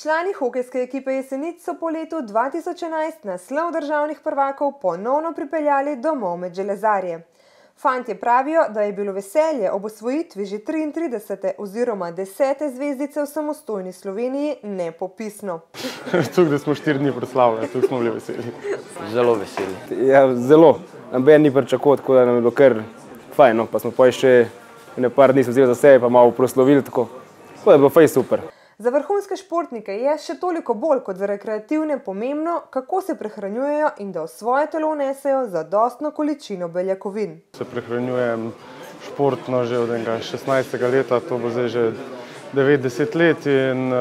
Člani hokejske ekipe Jesenic so po letu 2011 naslov državnih prvakov ponovno pripeljali domov med železarje. Fantje pravijo, da je bilo veselje ob osvojitvi že 33. oziroma 10. zvezdice v samostojni Sloveniji nepopisno. Tukaj, da smo 4 dni proslavljali, tukaj smo bili veseli. Zelo veseli. Ja, zelo. Noben ni pričakoval, tako da nam je bilo kar fajn, no. Pa smo pa še par dni vzeli za sebe, pa malo proslavili, tako da je bilo fajn super. Za vrhunske športnike je še toliko bolj kot za rekreativne pomembno, kako se prehranjujejo in da v svoje telo vnesejo zadostno količino beljakovin. Se prehranjujem športno že od 16. leta, to bo zdaj že 9-10 let in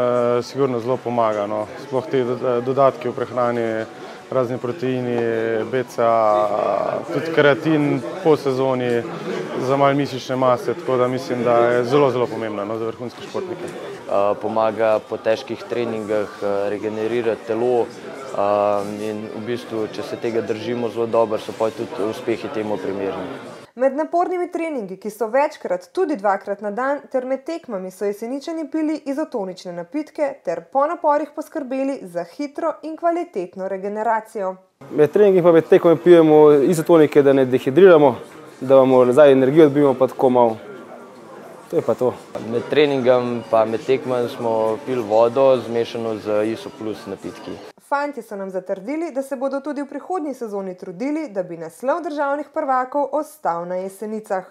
sigurno zelo pomaga. No. Sploh te dodatki v prehrani, razni proteini, BCA, tudi kreatin po sezoni za malo mišične mase, tako da mislim, da je zelo pomembno, no, za vrhunske športnike. Pomaga po težkih treningah regenerirati telo in v bistvu, če se tega držimo zelo dobro, so pa tudi uspehi temu primerni. Med napornimi treningi, ki so večkrat, tudi 2-krat na dan, ter med tekmami so Jeseničani pili izotonične napitke ter po naporih poskrbeli za hitro in kvalitetno regeneracijo. Med treningi pa med tekmami pijemo izotonike, da ne dehidriramo, da imamo nazaj energijo, dobimo pa tako malo. To je pa to. Med treningom pa med tekmami smo pili vodo zmešano z ISO plus napitki. Fantje so nam zatrdili, da se bodo tudi v prihodnji sezoni trudili, da bi naslov državnih prvakov ostal na Jesenicah.